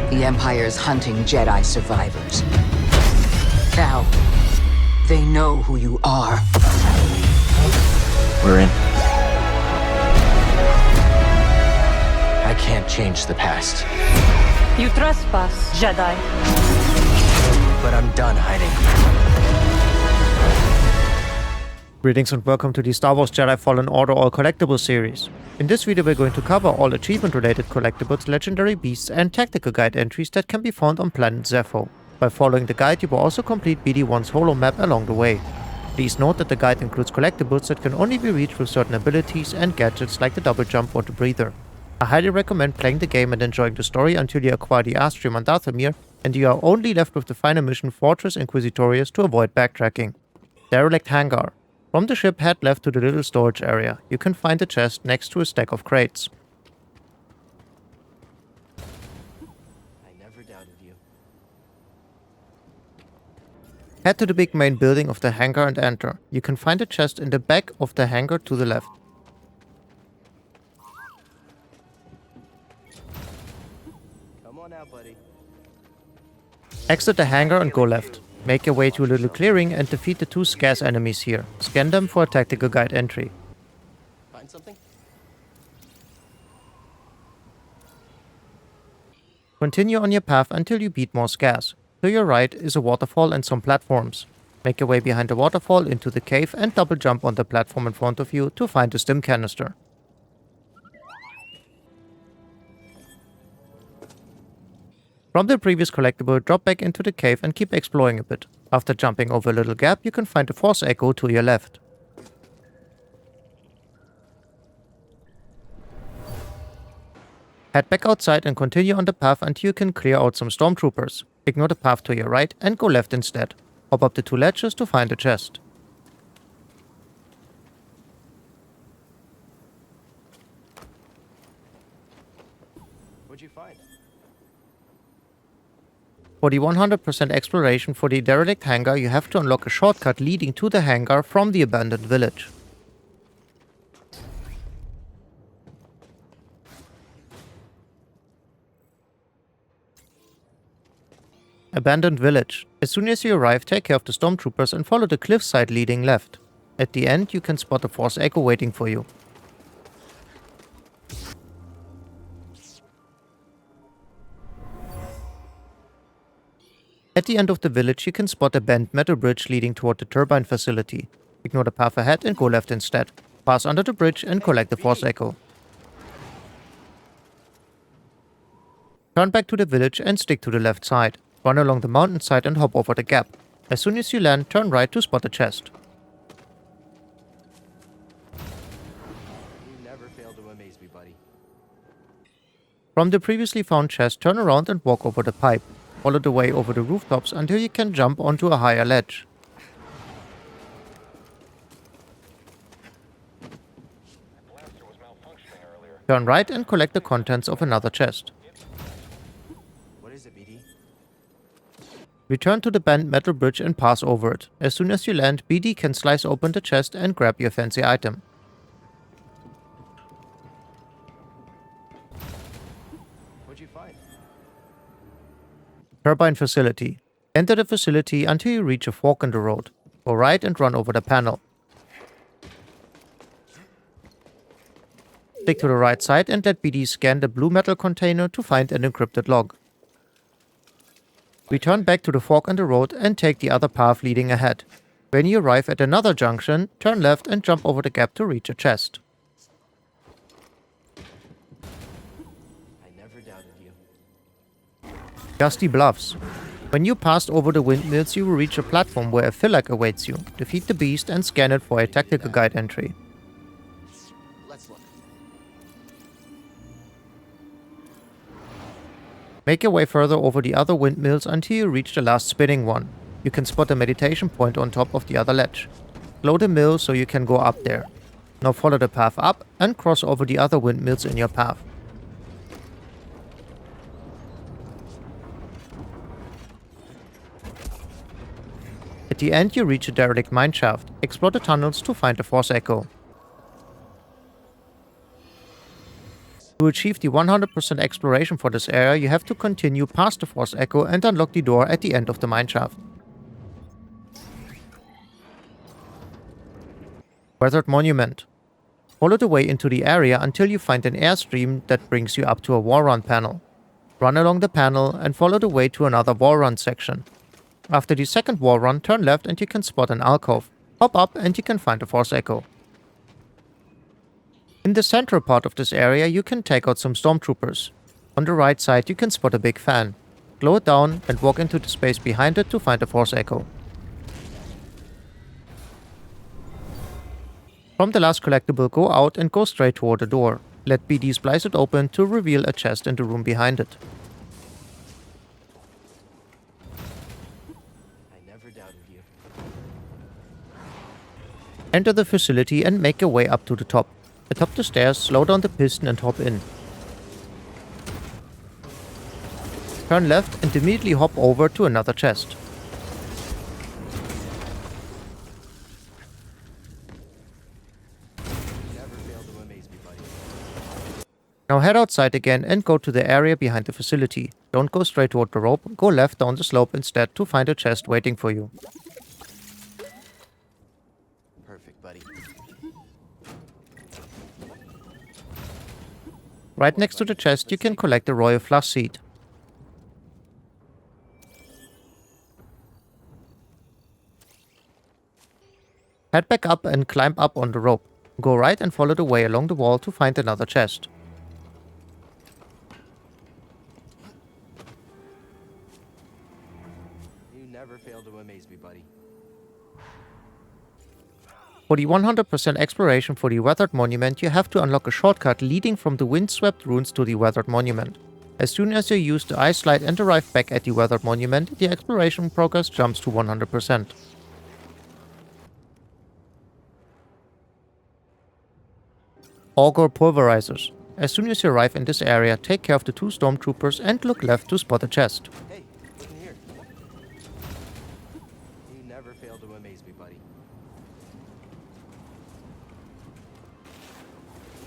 The Empire's hunting Jedi survivors. Now, they know who you are. We're in. I can't change the past. You trespass, Jedi. But I'm done hiding. Greetings and welcome to the Star Wars Jedi Fallen Order All Collectibles Series. In this video we're going to cover all achievement-related collectibles, legendary beasts and tactical guide entries that can be found on Planet Zeffo. By following the guide you will also complete BD1's holo map along the way. Please note that the guide includes collectibles that can only be reached with certain abilities and gadgets like the double jump or the breather. I highly recommend playing the game and enjoying the story until you acquire the Astrium and Dathomir and you are only left with the final mission Fortress Inquisitorius to avoid backtracking. Derelict Hangar. From the ship, head left to the little storage area. You can find a chest next to a stack of crates. I never doubted you. Head to the big main building of the hangar and enter. You can find a chest in the back of the hangar to the left. Come on out, buddy. Exit the hangar and go left. Make your way to a little clearing and defeat the two scarce enemies here. Scan them for a tactical guide entry. Find something? Continue on your path until you beat more scarce. To your right is a waterfall and some platforms. Make your way behind the waterfall into the cave and double jump on the platform in front of you to find the Stim canister. From the previous collectible, drop back into the cave and keep exploring a bit. After jumping over a little gap, you can find a Force Echo to your left. Head back outside and continue on the path until you can clear out some stormtroopers. Ignore the path to your right and go left instead. Hop up the two ledges to find a chest. What'd you find? For the 100% exploration for the Derelict Hangar, you have to unlock a shortcut leading to the hangar from the abandoned village. Abandoned village. As soon as you arrive, take care of the stormtroopers and follow the cliffside leading left. At the end, you can spot a Force Echo waiting for you. At the end of the village, you can spot a bent metal bridge leading toward the Turbine facility. Ignore the path ahead and go left instead. Pass under the bridge and collect the Force Echo. Turn back to the village and stick to the left side. Run along the mountainside and hop over the gap. As soon as you land, turn right to spot a chest. You never fail to amaze me, buddy. From the previously found chest, turn around and walk over the pipe. Follow the way over the rooftops until you can jump onto a higher ledge. Turn right and collect the contents of another chest. What is it, BD? Return to the bent metal bridge and pass over it. As soon as you land, BD can slice open the chest and grab your fancy item. What'd you find? Turbine facility. Enter the facility until you reach a fork in the road. Go right and run over the panel. Stick to the right side and let BD scan the blue metal container to find an encrypted log. Return back to the fork in the road and take the other path leading ahead. When you arrive at another junction, turn left and jump over the gap to reach a chest. I never doubted you. Gusty Bluffs. When you passed over the windmills, you will reach a platform where a Phylac awaits you. Defeat the beast and scan it for a tactical guide entry. Let's look. Make your way further over the other windmills until you reach the last spinning one. You can spot a meditation point on top of the other ledge. Blow the mill so you can go up there. Now follow the path up and cross over the other windmills in your path. At the end you reach a derelict mineshaft. Explore the tunnels to find the Force Echo. To achieve the 100% exploration for this area, you have to continue past the Force Echo and unlock the door at the end of the mineshaft. Weathered Monument. Follow the way into the area until you find an airstream that brings you up to a War Run panel. Run along the panel and follow the way to another War Run section. After the second War Run, turn left and you can spot an alcove. Hop up and you can find a Force Echo. In the central part of this area, you can take out some stormtroopers. On the right side, you can spot a big fan. Glow it down and walk into the space behind it to find a Force Echo. From the last collectible, go out and go straight toward the door. Let BD splice it open to reveal a chest in the room behind it. I never doubted you. Enter the facility and make your way up to the top. Atop the stairs, slow down the piston and hop in. Turn left and immediately hop over to another chest. Never failed to amaze me, buddy. Now head outside again and go to the area behind the facility. Don't go straight toward the rope, go left down the slope instead to find a chest waiting for you. Perfect, buddy. Right next to the chest you can collect the Royal Flush Seed. Head back up and climb up on the rope. Go right and follow the way along the wall to find another chest. You never fail to amaze me, buddy. For the 100% exploration for the Weathered Monument, you have to unlock a shortcut leading from the Windswept ruins to the Weathered Monument. As soon as you use the Ice Slide and arrive back at the Weathered Monument, the exploration progress jumps to 100%. Auger Pulverizers. As soon as you arrive in this area, take care of the two stormtroopers and look left to spot a chest. Hey, look in here. You never fail to amaze me, buddy.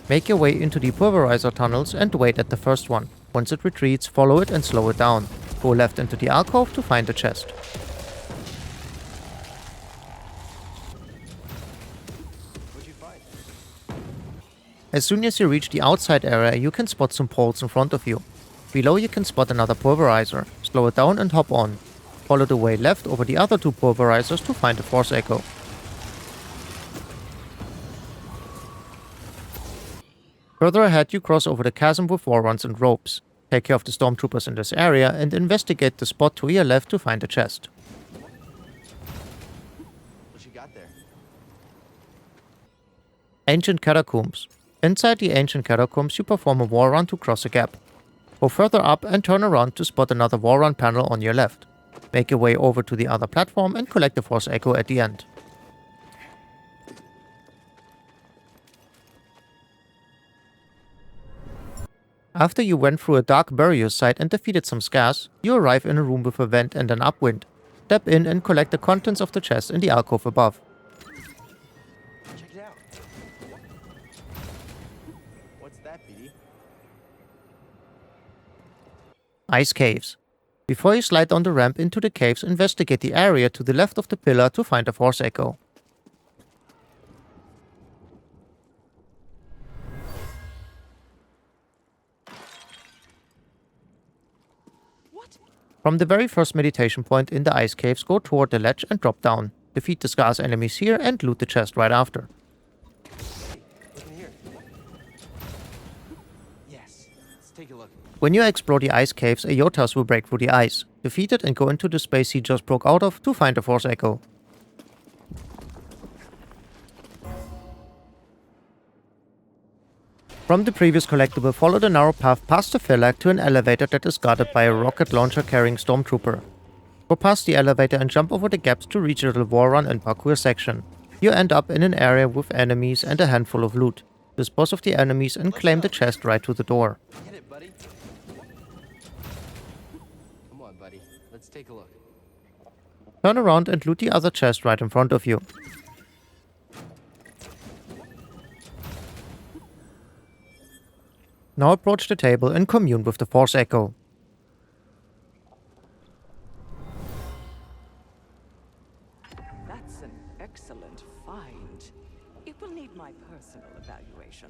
Make your way into the Pulverizer tunnels and wait at the first one. Once it retreats, follow it and slow it down. Go left into the alcove to find a chest. What'd you find? As soon as you reach the outside area, you can spot some poles in front of you. Below you can spot another Pulverizer. Slow it down and hop on. Follow the way left over the other two Pulverizers to find a Force Echo. Further ahead, you cross over the chasm with war runs and ropes. Take care of the stormtroopers in this area and investigate the spot to your left to find a chest. What you got there? Ancient Catacombs. Inside the Ancient Catacombs, you perform a war run to cross a gap. Go further up and turn around to spot another war run panel on your left. Make your way over to the other platform and collect the Force Echo at the end. After you went through a dark burial site and defeated some scars, you arrive in a room with a vent and an upwind. Step in and collect the contents of the chest in the alcove above. Check it out. What's that, BD? Ice Caves. Before you slide down the ramp into the caves, investigate the area to the left of the pillar to find a Force Echo. From the very first meditation point in the ice caves, go toward the ledge and drop down. Defeat the scarce enemies here and loot the chest right after. Look in here. Yes. Let's take a look. When you explore the ice caves, a Yotas will break through the ice. Defeat it and go into the space he just broke out of to find a Force Echo. From the previous collectible, follow the narrow path past the Phelag to an elevator that is guarded by a rocket launcher carrying stormtrooper. Go past the elevator and jump over the gaps to reach a little war run and parkour section. You end up in an area with enemies and a handful of loot. Dispose of the enemies and claim the chest right to the door. Get it, buddy. Come on, buddy. Let's take a look. Turn around and loot the other chest right in front of you. Now approach the table and commune with the Force Echo. That's an excellent find. It will need my personal evaluation.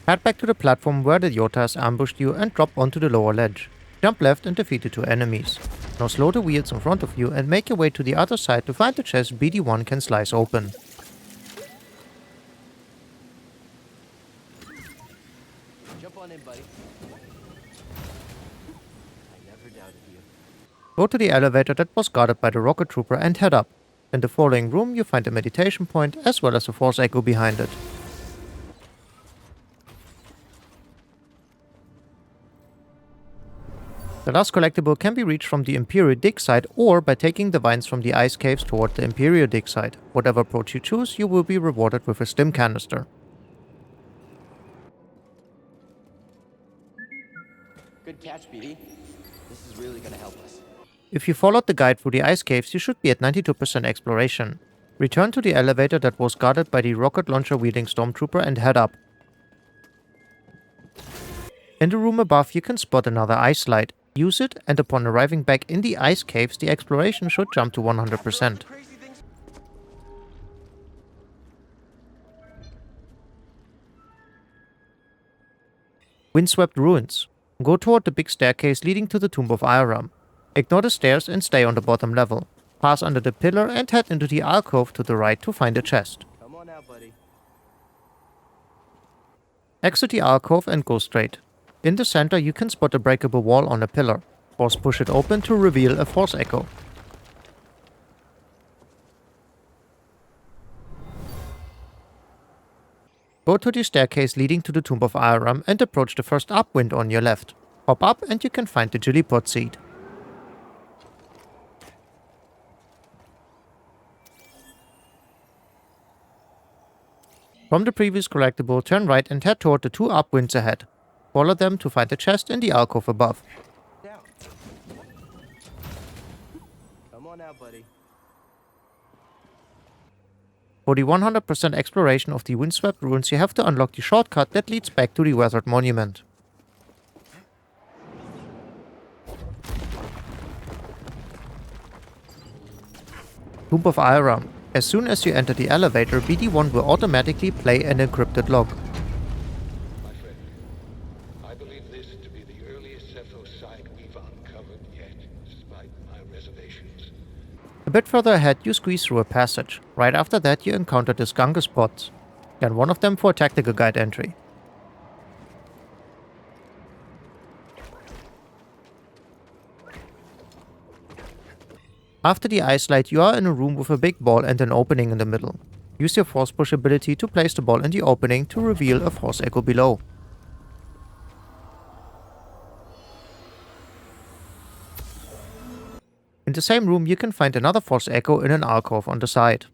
Head back to the platform where the Yota has ambushed you and drop onto the lower ledge. Jump left and defeat the two enemies. Now slow the wheels in front of you and make your way to the other side to find the chest BD1 can slice open. Jump on in, buddy. I never doubted you. Go to the elevator that was guarded by the rocket trooper and head up. In the following room you find a meditation point as well as a Force Echo behind it. The last collectible can be reached from the Imperial Digsite or by taking the vines from the ice caves toward the Imperial Digsite. Whatever approach you choose, you will be rewarded with a Stim canister. Good catch, BD. This is really gonna help us. If you followed the guide through the ice caves, you should be at 92% exploration. Return to the elevator that was guarded by the rocket launcher wielding stormtrooper and head up. In the room above you can spot another ice slide. Use it, and upon arriving back in the ice caves, the exploration should jump to 100%. Windswept ruins. Go toward the big staircase leading to the tomb of Eilram. Ignore the stairs and stay on the bottom level. Pass under the pillar and head into the alcove to the right to find a chest. Come on now, buddy. Exit the alcove and go straight. In the center you can spot a breakable wall on a pillar. Force push it open to reveal a Force Echo. Go to the staircase leading to the tomb of Eilram and approach the first upwind on your left. Hop up and you can find the Gillipod seed. From the previous collectible, turn right and head toward the two upwinds ahead. Follow them to find the chest in the alcove above. Down. Come on now, buddy. For the 100% exploration of the Windswept ruins, you have to unlock the shortcut that leads back to the weathered monument. Tomb of Eilram. As soon as you enter the elevator, BD1 will automatically play an encrypted log. My friend, I believe this to be the earliest Zeffo site we've uncovered yet, despite my reservations. A bit further ahead, you squeeze through a passage. Right after that, you encounter the Gunga spots. Scan one of them for a tactical guide entry. After the ice slide, you are in a room with a big ball and an opening in the middle. Use your Force Push ability to place the ball in the opening to reveal a Force Echo below. In the same room you can find another Force Echo in an alcove on the side.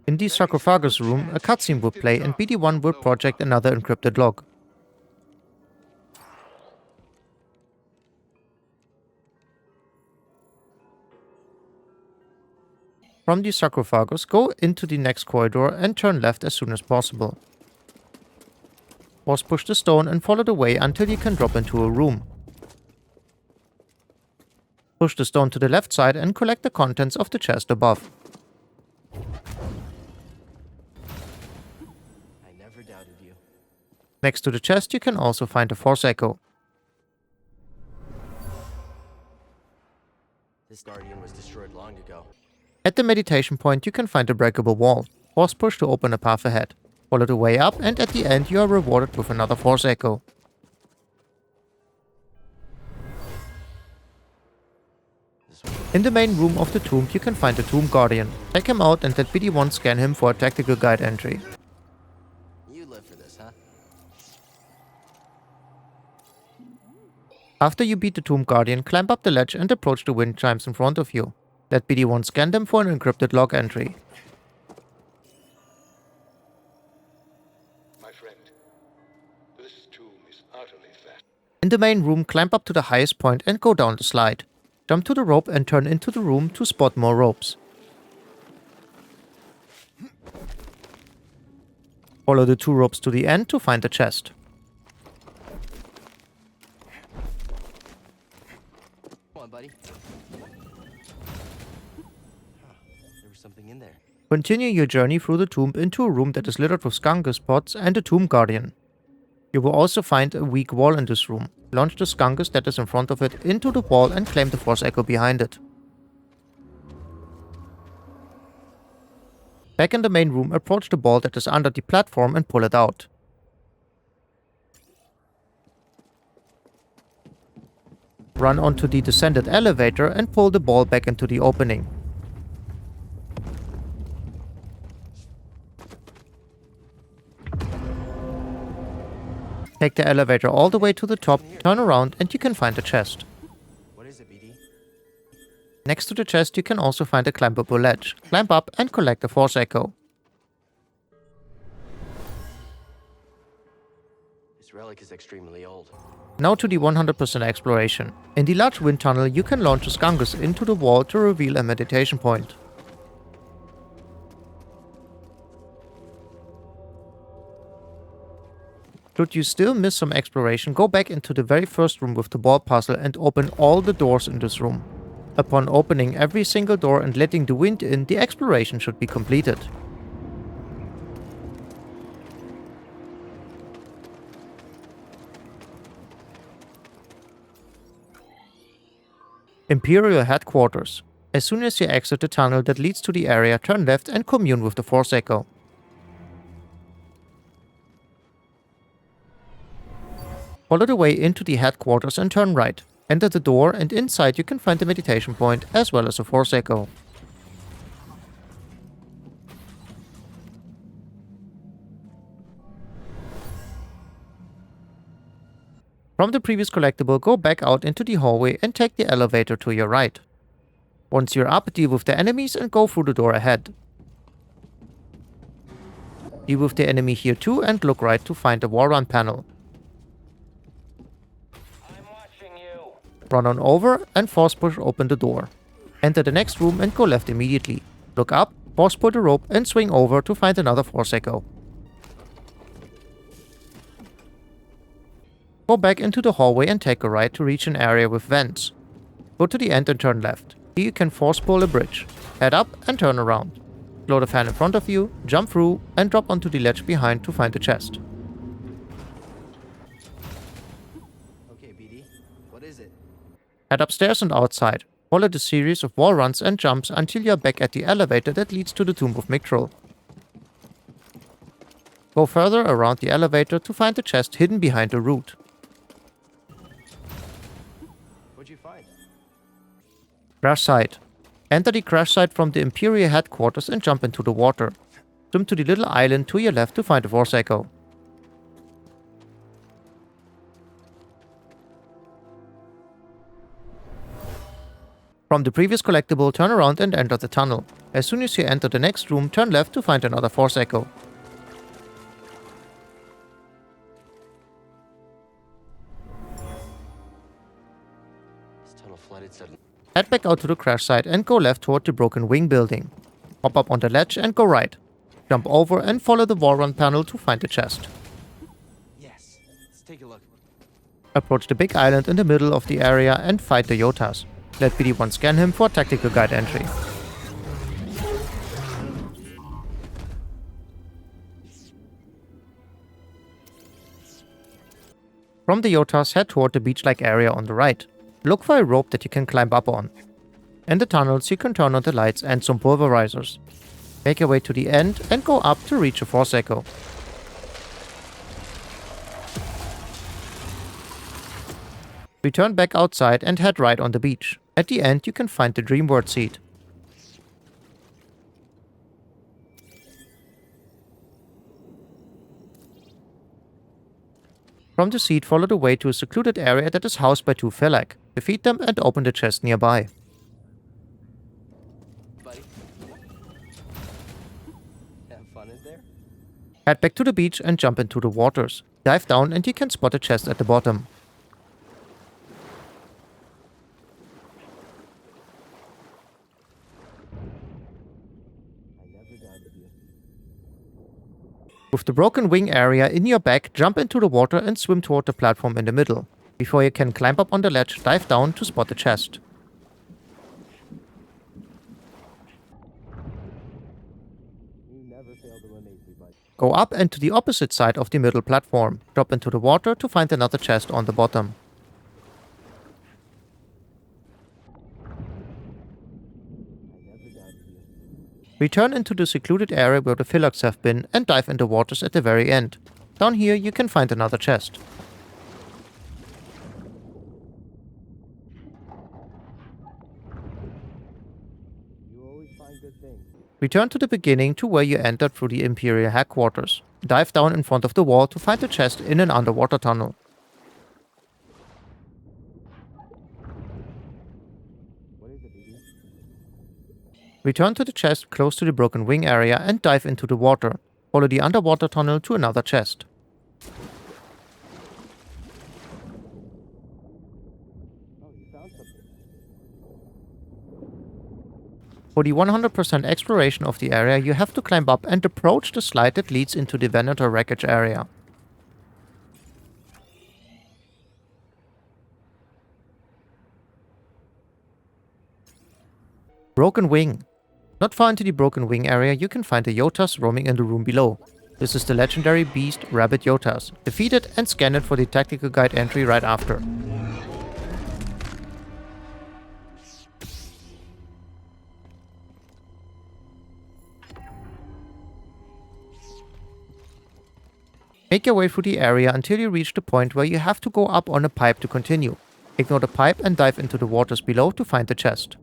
In the sarcophagus room, a cutscene will play and BD1 will project another encrypted log. From the sarcophagus, go into the next corridor and turn left as soon as possible. Force push the stone and follow the way until you can drop into a room. Push the stone to the left side and collect the contents of the chest above. I never doubted you. Next to the chest you can also find a Force Echo. This Guardian was destroyed long ago. At the meditation point you can find a breakable wall. Force push to open a path ahead. Follow the way up and at the end you are rewarded with another Force Echo. In the main room of the tomb you can find the Tomb Guardian. Take him out and let BD1 scan him for a tactical guide entry. You live for this, huh? After you beat the Tomb Guardian, climb up the ledge and approach the wind chimes in front of you. Let BD1 scan them for an encrypted log entry. My friend, this tomb is utterly vast. In the main room, climb up to the highest point and go down the slide. Jump to the rope and turn into the room to spot more ropes. Follow the 2 ropes to the end to find the chest. Come on, buddy. There was something in there. Continue your journey through the tomb into a room that is littered with skungus pods and a tomb guardian. You will also find a weak wall in this room. Launch the skungus that is in front of it into the wall and claim the force echo behind it. Back in the main room, approach the ball that is under the platform and pull it out. Run onto the descended elevator and pull the ball back into the opening. Take the elevator all the way to the top, turn around, and you can find the chest. What is it, BD? Next to the chest, you can also find a climbable ledge. Climb up and collect the force echo. This relic is extremely old. Now to the 100% exploration. In the large wind tunnel, you can launch a skungus into the wall to reveal a meditation point. Should you still miss some exploration, go back into the very first room with the ball puzzle and open all the doors in this room. Upon opening every single door and letting the wind in, the exploration should be completed. Imperial Headquarters. As soon as you exit the tunnel that leads to the area, turn left and commune with the Force Echo. Follow the way into the headquarters and turn right. Enter the door, and inside you can find the meditation point as well as a Force Echo. From the previous collectible, go back out into the hallway and take the elevator to your right. Once you're up, deal with the enemies and go through the door ahead. Deal with the enemy here too and look right to find the War Run panel. Run on over and force push open the door. Enter the next room and go left immediately. Look up, force pull the rope and swing over to find another Force Echo. Go back into the hallway and take a right to reach an area with vents. Go to the end and turn left. Here you can force pull a bridge. Head up and turn around. Blow the fan in front of you, jump through and drop onto the ledge behind to find the chest. Okay, BD. What is it? Head upstairs and outside. Follow the series of wall runs and jumps until you are back at the elevator that leads to the tomb of Miktrull. Go further around the elevator to find the chest hidden behind the root. What'd you find? Crash site. Enter the crash site from the Imperial headquarters and jump into the water. Swim to the little island to your left to find the Force Echo. From the previous collectible, turn around and enter the tunnel. As soon as you enter the next room, turn left to find another Force Echo. This tunnel flooded suddenly. Head back out to the crash site and go left toward the broken wing building. Hop up on the ledge and go right. Jump over and follow the War Run panel to find the chest. Yes. Let's take a look. Approach the big island in the middle of the area and fight the Yotas. Let BD1 scan him for tactical guide entry. From the Yotas, head toward the beach-like area on the right. Look for a rope that you can climb up on. In the tunnels, you can turn on the lights and some pulverizers. Make your way to the end and go up to reach a Force Echo. Return back outside and head right on the beach. At the end, you can find the Dreamword seed. From the seed, follow the way to a secluded area that is housed by 2 Phelag. Defeat them and open the chest nearby. Buddy. Have fun in there? Head back to the beach and jump into the waters. Dive down and you can spot a chest at the bottom. With the broken wing area in your back, jump into the water and swim toward the platform in the middle. Before you can climb up on the ledge, dive down to spot the chest. Go up and to the opposite side of the middle platform. Drop into the water to find another chest on the bottom. Return into the secluded area where the Philox have been and dive in the waters at the very end. Down here you can find another chest. Return to the beginning to where you entered through the Imperial headquarters. Dive down in front of the wall to find the chest in an underwater tunnel. Return to the chest close to the broken wing area and dive into the water. Follow the underwater tunnel to another chest. For the 100% exploration of the area, you have to climb up and approach the slide that leads into the Venator wreckage area. Broken Wing. Not far into the Broken Wing area, you can find the Yotas roaming in the room below. This is the legendary beast Rabbit Yotas. Defeat it and scan it for the tactical guide entry right after. Make your way through the area until you reach the point where you have to go up on a pipe to continue. Ignore the pipe and dive into the waters below to find the chest.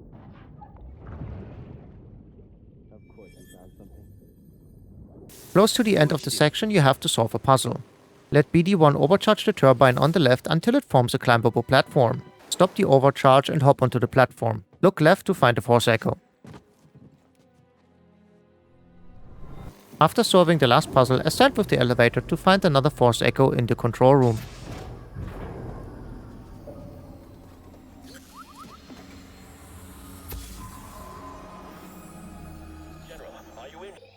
Close to the end of the section you have to solve a puzzle. Let BD1 overcharge the turbine on the left until it forms a climbable platform. Stop the overcharge and hop onto the platform. Look left to find the Force Echo. After solving the last puzzle, ascend with the elevator to find another Force Echo in the control room.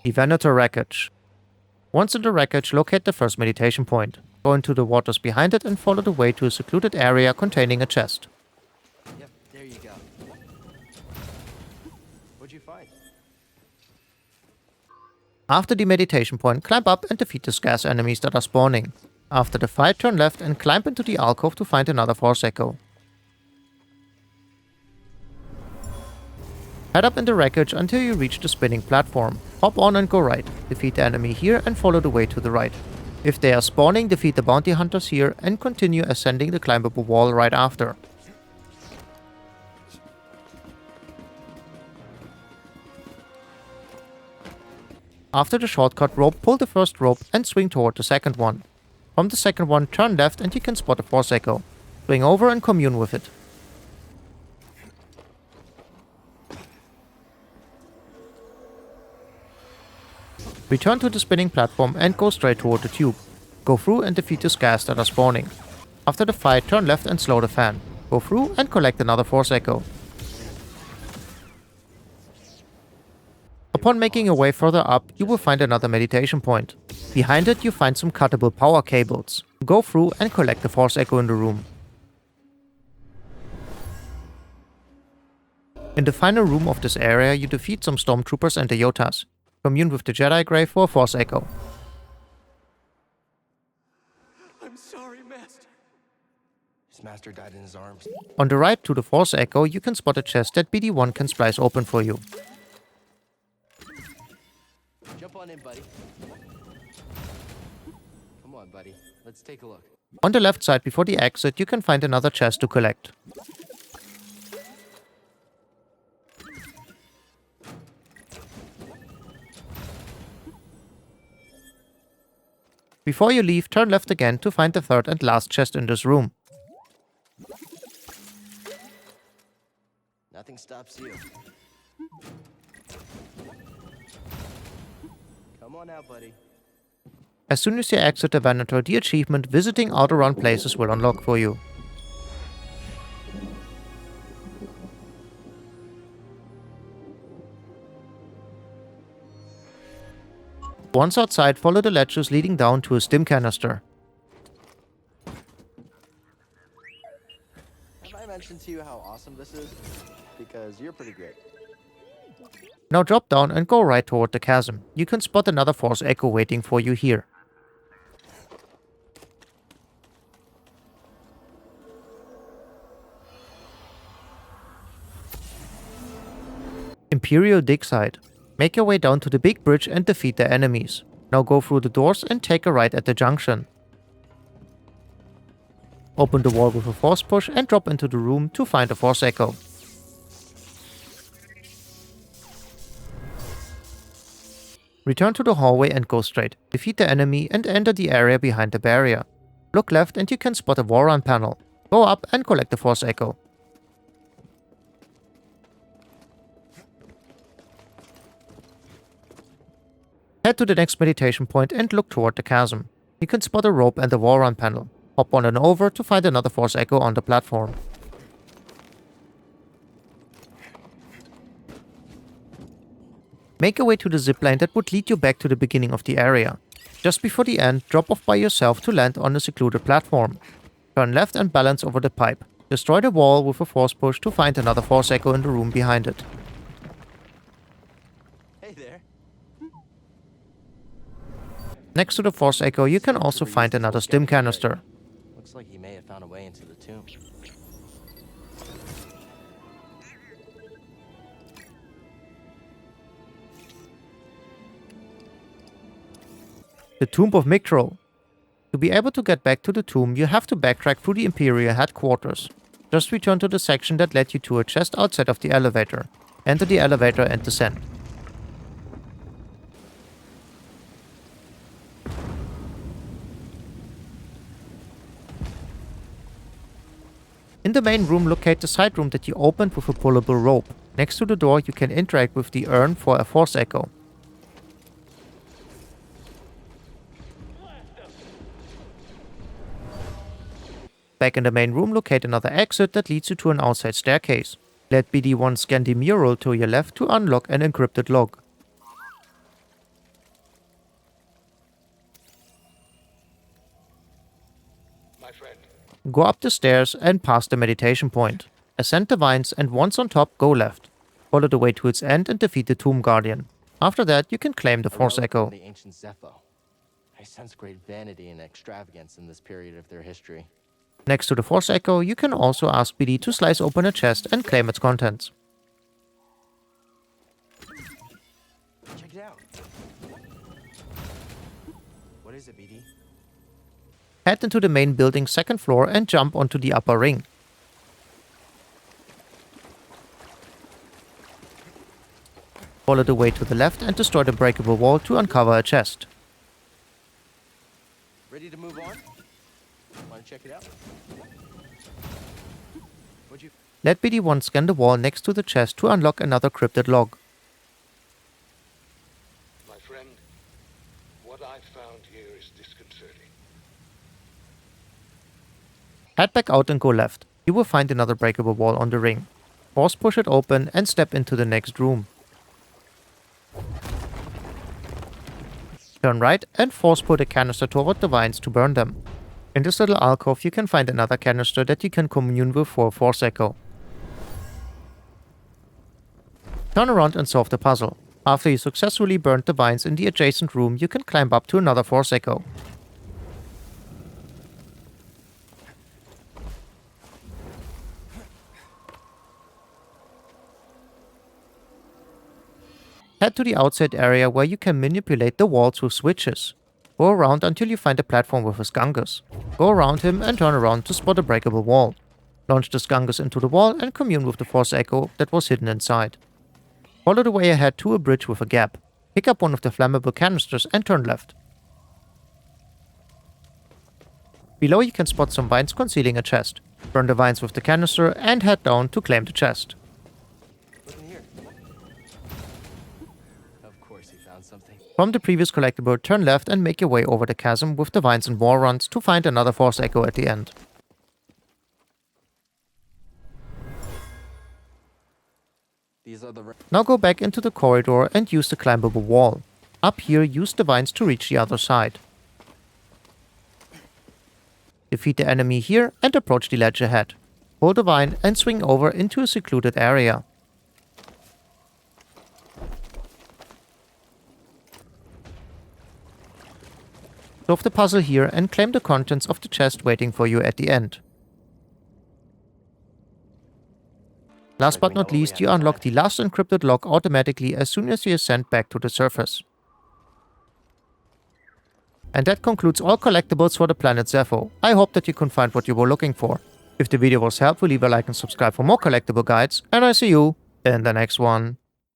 The Venator Wreckage. Once in the wreckage, locate the first meditation point. Go into the waters behind it and follow the way to a secluded area containing a chest. Yep, there you go. What'd you find? After the meditation point, climb up and defeat the scarce enemies that are spawning. After the fight, turn left and climb into the alcove to find another Force Echo. Head up in the wreckage until you reach the spinning platform. Hop on and go right. Defeat the enemy here and follow the way to the right. If they are spawning, defeat the bounty hunters here and continue ascending the climbable wall right after. After the shortcut rope, pull the first rope and swing toward the second one. From the second one, turn left and you can spot a Force Echo. Swing over and commune with it. Return to the spinning platform and go straight toward the tube. Go through and defeat the scars that are spawning. After the fight, turn left and slow the fan. Go through and collect another Force Echo. Upon making your way further up, you will find another meditation point. Behind it, you find some cuttable power cables. Go through and collect the Force Echo in the room. In the final room of this area, you defeat some stormtroopers and the Yotas. Commune with the Jedi Grave for a Force Echo. I'm sorry, Master. His master died in his arms. On the right to the Force Echo, you can spot a chest that BD1 can splice open for you. Jump on in, buddy. Come on, buddy. Let's take a look. On the left side before the exit, you can find another chest to collect. Before you leave, turn left again to find the third and last chest in this room. Nothing stops you. Come on out, buddy. As soon as you exit the Venator, the achievement Visiting Outer Places will unlock for you. Once outside, follow the ledges leading down to a Stim canister. Have I mentioned to you how awesome this is? Because you're pretty great. Now drop down and go right toward the chasm. You can spot another Force Echo waiting for you here. Imperial Digsite. Make your way down to the big bridge and defeat their enemies. Now go through the doors and take a right at the junction. Open the wall with a force push and drop into the room to find a Force Echo. Return to the hallway and go straight. Defeat the enemy and enter the area behind the barrier. Look left and you can spot a war run panel. Go up and collect the Force Echo. Head to the next meditation point and look toward the chasm. You can spot a rope and a war run panel. Hop on and over to find another Force Echo on the platform. Make your way to the zipline that would lead you back to the beginning of the area. Just before the end, drop off by yourself to land on a secluded platform. Turn left and balance over the pipe. Destroy the wall with a force push to find another Force Echo in the room behind it. Hey there. Next to the Force Echo, you can also find another Stim canister. Looks like he may have found a way into the tomb. The Tomb of Miktrull. To be able to get back to the tomb, you have to backtrack through the Imperial headquarters. Just return to the section that led you to a chest outside of the elevator. Enter the elevator and descend. In the main room, locate the side room that you opened with a pullable rope. Next to the door, you can interact with the urn for a Force Echo. Back in the main room, locate another exit that leads you to an outside staircase. Let BD1 scan the mural to your left to unlock an encrypted log. My friend, Go up the stairs and past the meditation point. Ascend the vines and once on top, go left. Follow the way to its end and defeat the Tomb Guardian. After that, you can claim the Force Relic Echo. from the ancient Zeffo. I sense great vanity and extravagance in this period of their history. Next to the Force Echo, you can also ask BD to slice open a chest and claim its contents. Check it out. What is it, BD? Head into the main building's second floor and jump onto the upper ring. Follow the way to the left and destroy the breakable wall to uncover a chest. Ready to move on? Want to check it out? What'd you... Let BD1 scan the wall next to the chest to unlock another cryptid log. my friend, what I found here is disconcerting. Head back out and go left. You will find another breakable wall on the ring. Force push it open and step into the next room. Turn right and force pull the canister toward the vines to burn them. In this little alcove you can find another canister that you can commune with for a Force Echo. Turn around and solve the puzzle. After you successfully burned the vines in the adjacent room, you can climb up to another Force Echo. Head to the outside area where you can manipulate the walls with switches. Go around until you find a platform with a Skungus. Go around him and turn around to spot a breakable wall. Launch the Skungus into the wall and commune with the Force Echo that was hidden inside. Follow the way ahead to a bridge with a gap. Pick up one of the flammable canisters and turn left. Below you can spot some vines concealing a chest. Burn the vines with the canister and head down to claim the chest. Look in here. Of course he found something. From the previous collectible, turn left and make your way over the chasm with the vines and war runs to find another Force Echo at the end. These are the... Now go back into the corridor and use the climbable wall. Up here, use the vines to reach the other side. Defeat the enemy here and approach the ledge ahead. Hold the vine and swing over into a secluded area. Solve the puzzle here and claim the contents of the chest waiting for you at the end. Last but not least, you unlock the last encrypted lock automatically as soon as you ascend back to the surface. And that concludes all collectibles for the Planet Zeffo. I hope that you can find what you were looking for. If the video was helpful, leave a like and subscribe for more collectible guides, and I see you in the next one.